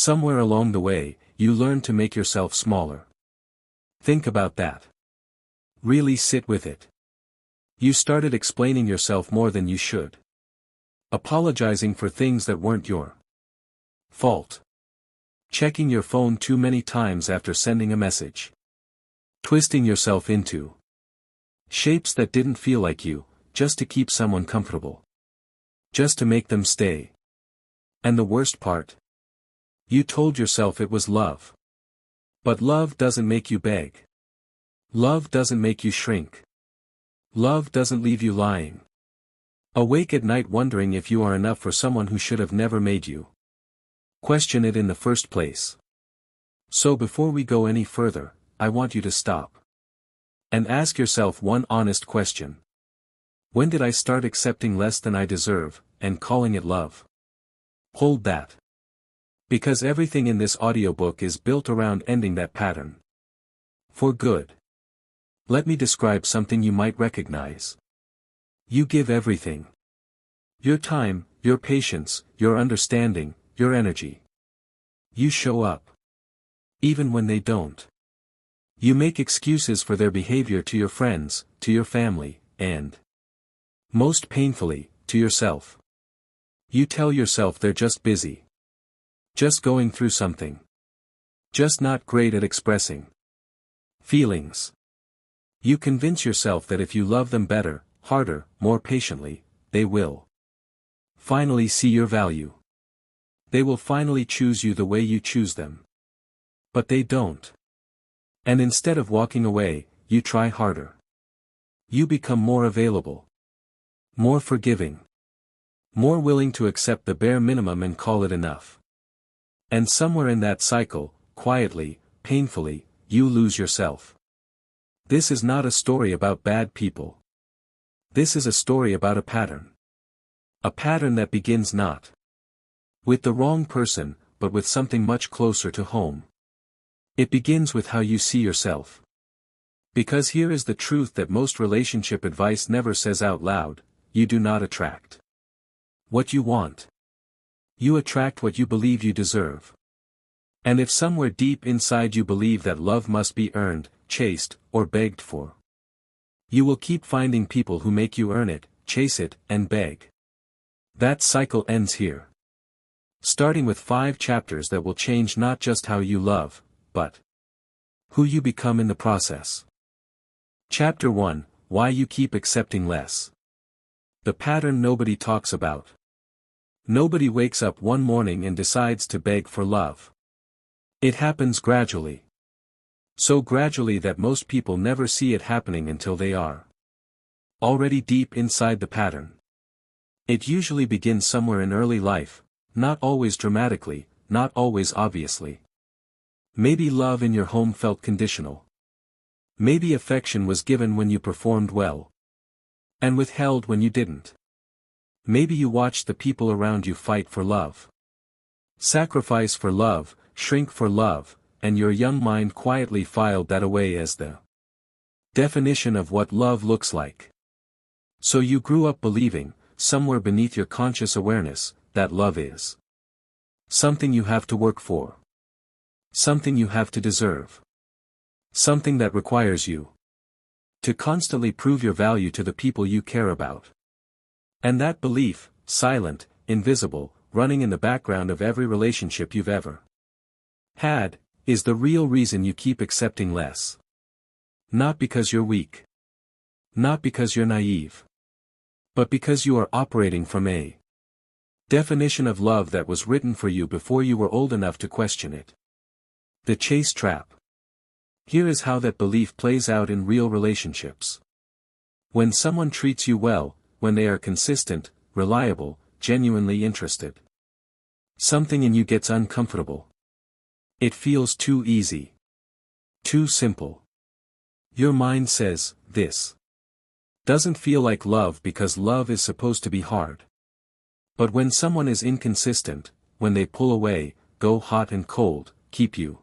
Somewhere along the way, you learn to make yourself smaller. Think about that. Really sit with it. You started explaining yourself more than you should. Apologizing for things that weren't your fault. Checking your phone too many times after sending a message. Twisting yourself into shapes that didn't feel like you, just to keep someone comfortable. Just to make them stay. And the worst part? You told yourself it was love. But love doesn't make you beg. Love doesn't make you shrink. Love doesn't leave you lying awake at night wondering if you are enough for someone who should have never made you question it in the first place. So before we go any further, I want you to stop and ask yourself one honest question. When did I start accepting less than I deserve, and calling it love? Hold that. Because everything in this audiobook is built around ending that pattern. For good. Let me describe something you might recognize. You give everything. Your time, your patience, your understanding, your energy. You show up. Even when they don't. You make excuses for their behavior to your friends, to your family, and most painfully, to yourself. You tell yourself they're just busy. Just going through something. Just not great at expressing feelings. You convince yourself that if you love them better, harder, more patiently, they will finally see your value. They will finally choose you the way you choose them. But they don't. And instead of walking away, you try harder. You become more available. More forgiving. More willing to accept the bare minimum and call it enough. And somewhere in that cycle, quietly, painfully, you lose yourself. This is not a story about bad people. This is a story about a pattern. A pattern that begins not with the wrong person, but with something much closer to home. It begins with how you see yourself. Because here is the truth that most relationship advice never says out loud: you do not attract what you want. You attract what you believe you deserve. And if somewhere deep inside you believe that love must be earned, chased, or begged for, you will keep finding people who make you earn it, chase it, and beg. That cycle ends here. Starting with 5 chapters that will change not just how you love, but who you become in the process. Chapter 1: Why You Keep Accepting Less. The pattern nobody talks about. Nobody wakes up one morning and decides to beg for love. It happens gradually. So gradually that most people never see it happening until they are already deep inside the pattern. It usually begins somewhere in early life, not always dramatically, not always obviously. Maybe love in your home felt conditional. Maybe affection was given when you performed well, and withheld when you didn't. Maybe you watched the people around you fight for love, sacrifice for love, shrink for love, and your young mind quietly filed that away as the definition of what love looks like. So you grew up believing, somewhere beneath your conscious awareness, that love is something you have to work for. Something you have to deserve. Something that requires you to constantly prove your value to the people you care about. And that belief, silent, invisible, running in the background of every relationship you've ever had, is the real reason you keep accepting less. Not because you're weak. Not because you're naive. But because you are operating from a definition of love that was written for you before you were old enough to question it. The chase trap. Here is how that belief plays out in real relationships. When someone treats you well, when they are consistent, reliable, genuinely interested, something in you gets uncomfortable. It feels too easy. Too simple. Your mind says, this doesn't feel like love because love is supposed to be hard. But when someone is inconsistent, when they pull away, go hot and cold, keep you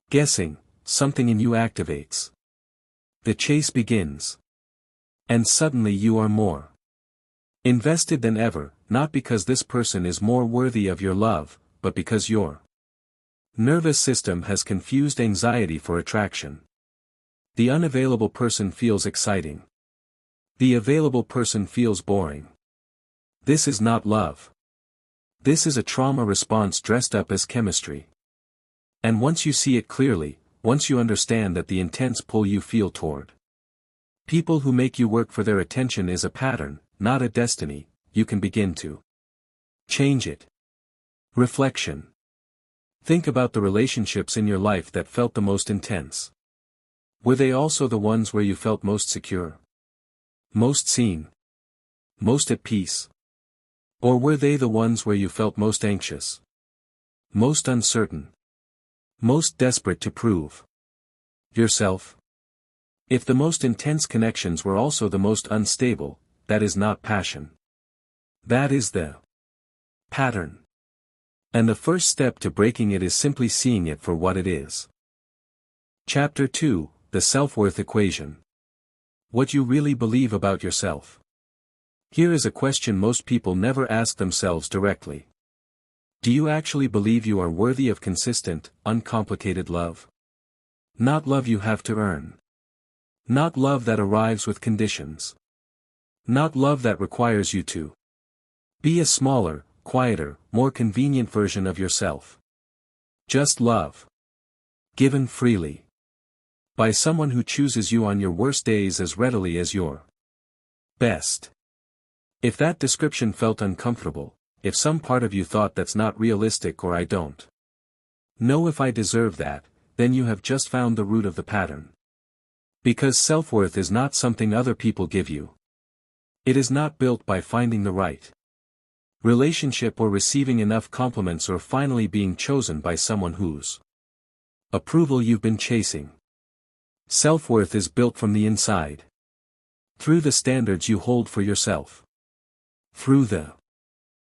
guessing, something in you activates. The chase begins. And suddenly you are more invested than ever, not because this person is more worthy of your love, but because you're Nervous system has confused anxiety for attraction. The unavailable person feels exciting. The available person feels boring. This is not love. This is a trauma response dressed up as chemistry. And once you see it clearly, once you understand that the intense pull you feel toward people who make you work for their attention is a pattern, not a destiny, you can begin to change it. Reflection. Think about the relationships in your life that felt the most intense. Were they also the ones where you felt most secure? Most seen? Most at peace? Or were they the ones where you felt most anxious? Most uncertain? Most desperate to prove yourself? If the most intense connections were also the most unstable, that is not passion. That is the pattern. And the first step to breaking it is simply seeing it for what it is. Chapter 2, The Self-Worth Equation. What you really believe about yourself. Here is a question most people never ask themselves directly. Do you actually believe you are worthy of consistent, uncomplicated love? Not love you have to earn. Not love that arrives with conditions. Not love that requires you to be a smaller, quieter, more convenient version of yourself. Just love. Given freely. By someone who chooses you on your worst days as readily as your best. If that description felt uncomfortable, if some part of you thought that's not realistic or I don't know if I deserve that, then you have just found the root of the pattern. Because self-worth is not something other people give you. It is not built by finding the right relationship or receiving enough compliments or finally being chosen by someone whose approval you've been chasing. Self-worth is built from the inside. Through the standards you hold for yourself. Through the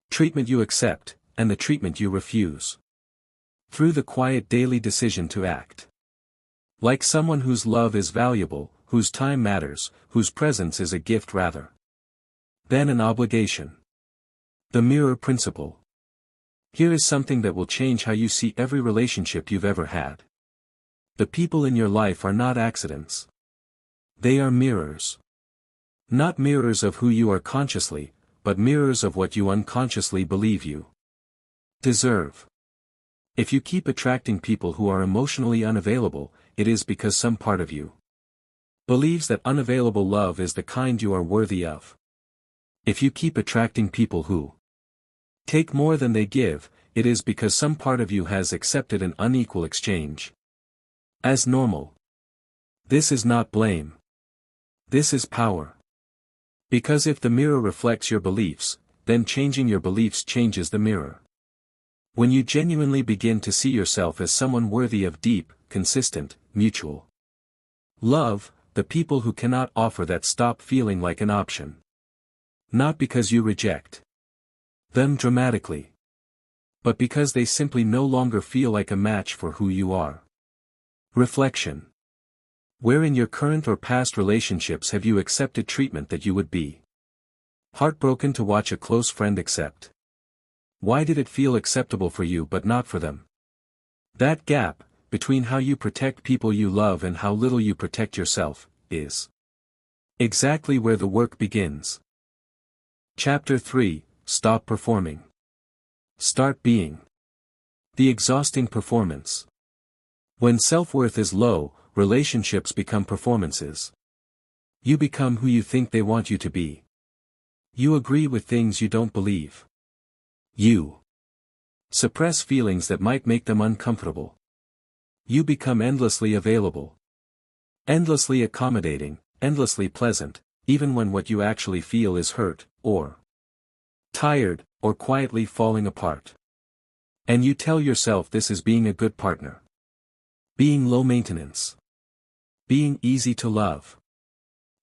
treatment you accept, and the treatment you refuse. Through the quiet daily decision to act like someone whose love is valuable, whose time matters, whose presence is a gift rather than an obligation. The mirror principle. Here is something that will change how you see every relationship you've ever had. The people in your life are not accidents. They are mirrors. Not mirrors of who you are consciously, but mirrors of what you unconsciously believe you deserve. If you keep attracting people who are emotionally unavailable, it is because some part of you believes that unavailable love is the kind you are worthy of. If you keep attracting people who take more than they give, it is because some part of you has accepted an unequal exchange as normal. This is not blame. This is power. Because if the mirror reflects your beliefs, then changing your beliefs changes the mirror. When you genuinely begin to see yourself as someone worthy of deep, consistent, mutual love, the people who cannot offer that stop feeling like an option. Not because you reject them dramatically, but because they simply no longer feel like a match for who you are. Reflection. Where in your current or past relationships have you accepted treatment that you would be heartbroken to watch a close friend accept? Why did it feel acceptable for you but not for them? That gap, between how you protect people you love and how little you protect yourself, is exactly where the work begins. Chapter 3, Stop Performing. Start Being. The exhausting performance. When self-worth is low, relationships become performances. You become who you think they want you to be. You agree with things you don't believe. You suppress feelings that might make them uncomfortable. You become endlessly available. Endlessly accommodating, endlessly pleasant, even when what you actually feel is hurt, or tired, or quietly falling apart. And you tell yourself this is being a good partner. Being low maintenance. Being easy to love.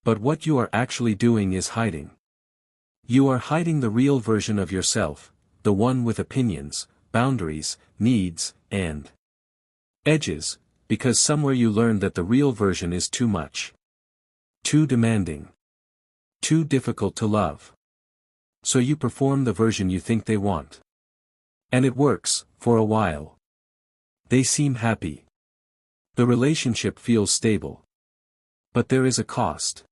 But what you are actually doing is hiding. You are hiding the real version of yourself, the one with opinions, boundaries, needs, and edges, because somewhere you learned that the real version is too much. Too demanding. Too difficult to love. So you perform the version you think they want. And it works, for a while. They seem happy. The relationship feels stable. But there is a cost.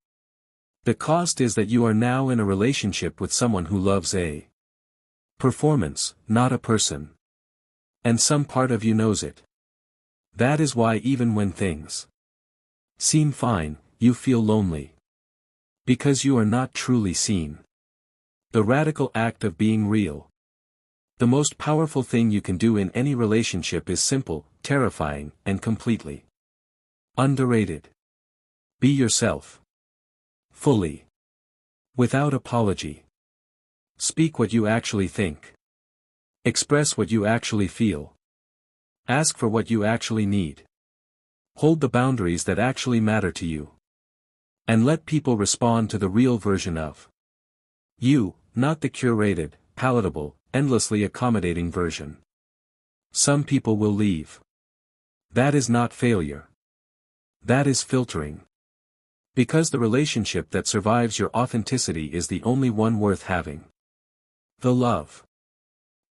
The cost is that you are now in a relationship with someone who loves a performance, not a person. And some part of you knows it. That is why even when things seem fine, you feel lonely. Because you are not truly seen. The radical act of being real. The most powerful thing you can do in any relationship is simple, terrifying, and completely underrated. Be yourself. Fully. Without apology. Speak what you actually think. Express what you actually feel. Ask for what you actually need. Hold the boundaries that actually matter to you. And let people respond to the real version of you, not the curated, palatable, endlessly accommodating version. Some people will leave. That is not failure. That is filtering. Because the relationship that survives your authenticity is the only one worth having. The love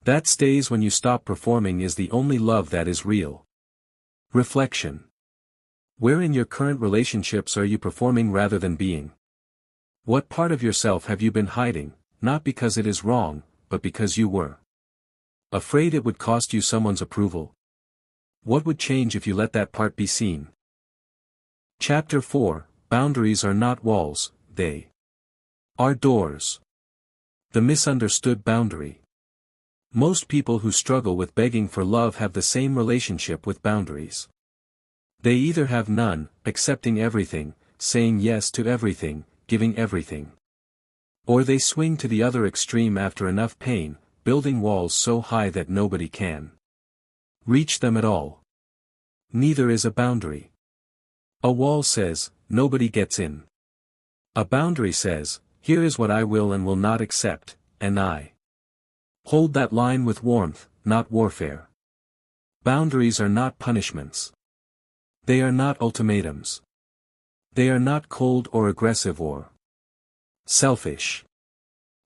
that stays when you stop performing is the only love that is real. Reflection. Where in your current relationships are you performing rather than being? What part of yourself have you been hiding, not because it is wrong, but because you were afraid it would cost you someone's approval? What would change if you let that part be seen? Chapter 4. Boundaries are not walls, they are doors. The misunderstood boundary. Most people who struggle with begging for love have the same relationship with boundaries. They either have none, accepting everything, saying yes to everything, giving everything. Or they swing to the other extreme after enough pain, building walls so high that nobody can reach them at all. Neither is a boundary. A wall says, nobody gets in. A boundary says, here is what I will and will not accept, and I hold that line with warmth, not warfare. Boundaries are not punishments. They are not ultimatums. They are not cold or aggressive or selfish.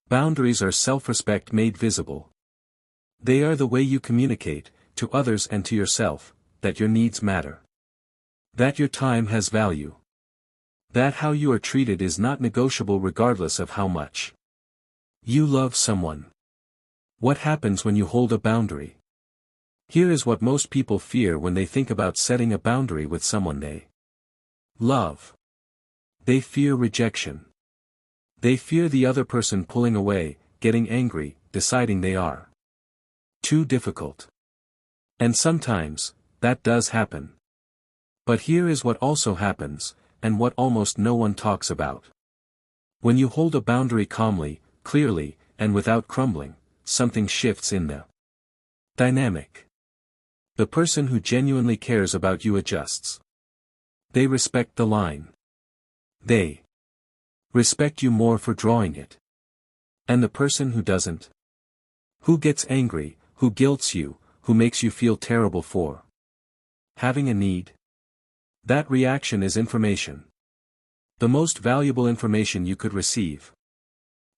Boundaries are self-respect made visible. They are the way you communicate, to others and to yourself, that your needs matter. That your time has value. That how you are treated is not negotiable regardless of how much you love someone. What happens when you hold a boundary? Here is what most people fear when they think about setting a boundary with someone they love. They fear rejection. They fear the other person pulling away, getting angry, deciding they are too difficult. And sometimes, that does happen. But here is what also happens, and what almost no one talks about. When you hold a boundary calmly, clearly, and without crumbling, something shifts in the dynamic. The person who genuinely cares about you adjusts. They respect the line. They respect you more for drawing it. And the person who doesn't? Who gets angry, who guilts you, who makes you feel terrible for having a need? That reaction is information. The most valuable information you could receive.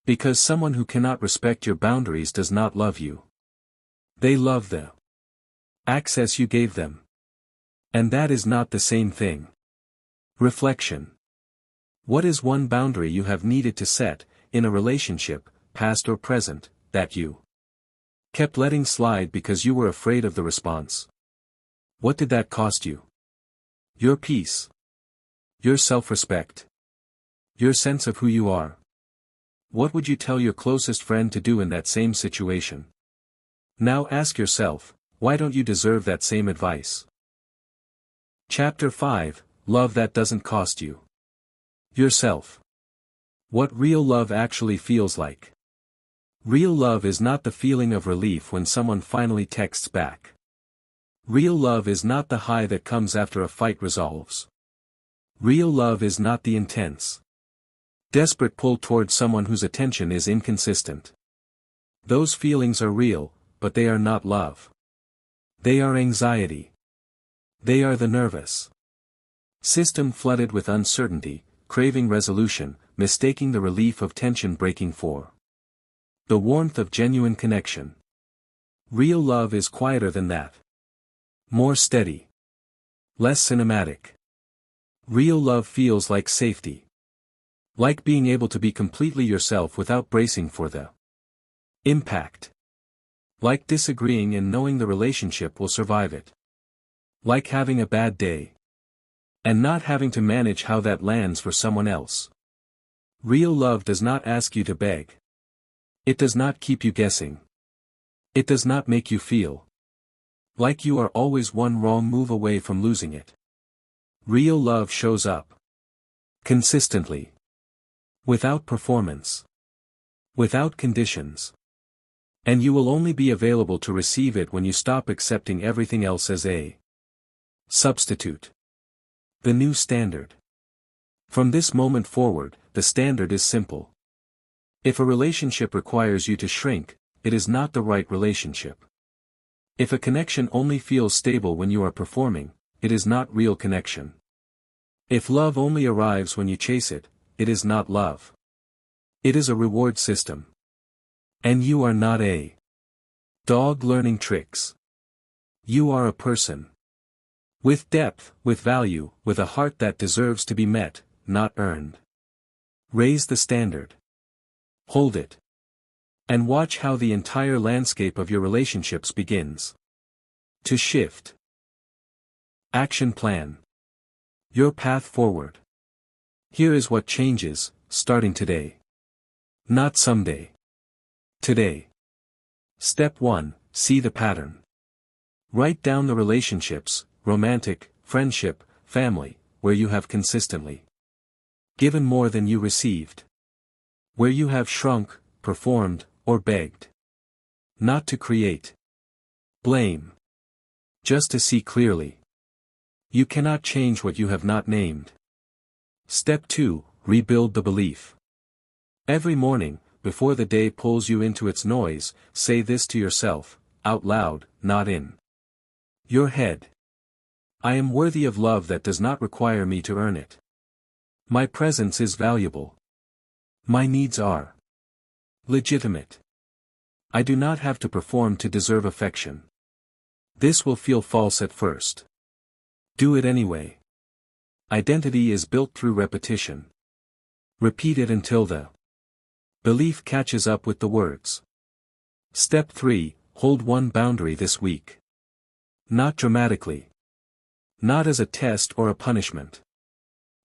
Because someone who cannot respect your boundaries does not love you. They love the access you gave them. And that is not the same thing. Reflection. What is one boundary you have needed to set, in a relationship, past or present, that you kept letting slide because you were afraid of the response? What did that cost you? Your peace. Your self-respect. Your sense of who you are. What would you tell your closest friend to do in that same situation? Now ask yourself, why don't you deserve that same advice? Chapter 5, Love That Doesn't Cost You. Yourself. What real love actually feels like. Real love is not the feeling of relief when someone finally texts back. Real love is not the high that comes after a fight resolves. Real love is not the intense, desperate pull toward someone whose attention is inconsistent. Those feelings are real, but they are not love. They are anxiety. They are the nervous system flooded with uncertainty, craving resolution, mistaking the relief of tension breaking for the warmth of genuine connection. Real love is quieter than that. More steady. Less cinematic. Real love feels like safety. Like being able to be completely yourself without bracing for the impact. Like disagreeing and knowing the relationship will survive it. Like having a bad day. And not having to manage how that lands for someone else. Real love does not ask you to beg. It does not keep you guessing. It does not make you feel like you are always one wrong move away from losing it. Real love shows up consistently. Without performance. Without conditions. And you will only be available to receive it when you stop accepting everything else as a substitute. The new standard. From this moment forward, the standard is simple. If a relationship requires you to shrink, it is not the right relationship. If a connection only feels stable when you are performing, it is not real connection. If love only arrives when you chase it, it is not love. It is a reward system. And you are not a dog learning tricks. You are a person. With depth, with value, with a heart that deserves to be met, not earned. Raise the standard. Hold it. And watch how the entire landscape of your relationships begins to shift. Action plan. Your path forward. Here is what changes, starting today. Not someday. Today. Step 1, see the pattern. Write down the relationships, romantic, friendship, family, where you have consistently given more than you received. Where you have shrunk, performed, or begged. Not to create blame. Just to see clearly. You cannot change what you have not named. Step 2, rebuild the belief. Every morning, before the day pulls you into its noise, say this to yourself, out loud, not in your head. I am worthy of love that does not require me to earn it. My presence is valuable. My needs are legitimate. I do not have to perform to deserve affection. This will feel false at first. Do it anyway. Identity is built through repetition. Repeat it until the belief catches up with the words. Step 3, hold one boundary this week. Not dramatically. Not as a test or a punishment.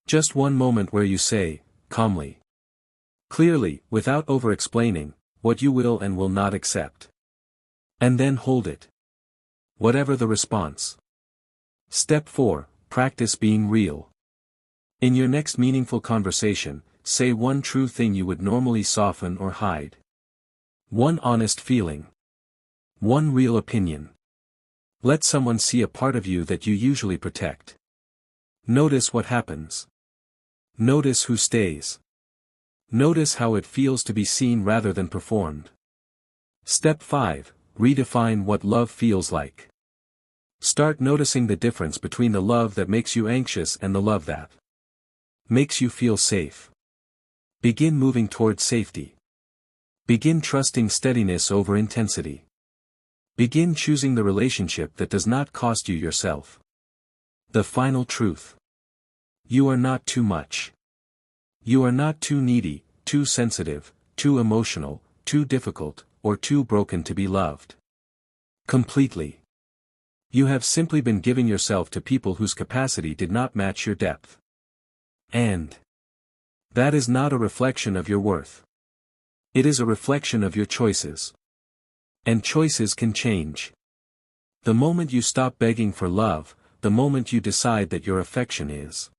Just one moment where you say, calmly, clearly, without over-explaining, what you will and will not accept. And then hold it. Whatever the response. Step 4, practice being real. In your next meaningful conversation, say one true thing you would normally soften or hide. One honest feeling. One real opinion. Let someone see a part of you that you usually protect. Notice what happens. Notice who stays. Notice how it feels to be seen rather than performed. Step 5, redefine what love feels like. Start noticing the difference between the love that makes you anxious and the love that makes you feel safe. Begin moving towards safety. Begin trusting steadiness over intensity. Begin choosing the relationship that does not cost you yourself. The final truth. You are not too much. You are not too needy, too sensitive, too emotional, too difficult, or too broken to be loved. Completely. You have simply been giving yourself to people whose capacity did not match your depth. And that is not a reflection of your worth. It is a reflection of your choices. And choices can change. The moment you stop begging for love, the moment you decide that your affection is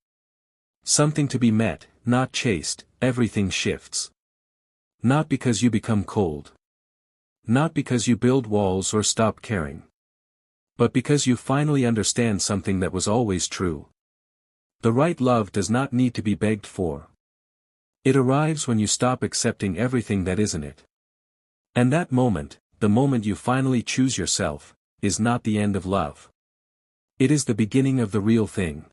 something to be met, not chased, everything shifts. Not because you become cold. Not because you build walls or stop caring. But because you finally understand something that was always true. The right love does not need to be begged for. It arrives when you stop accepting everything that isn't it. And that moment, the moment you finally choose yourself, is not the end of love. It is the beginning of the real thing.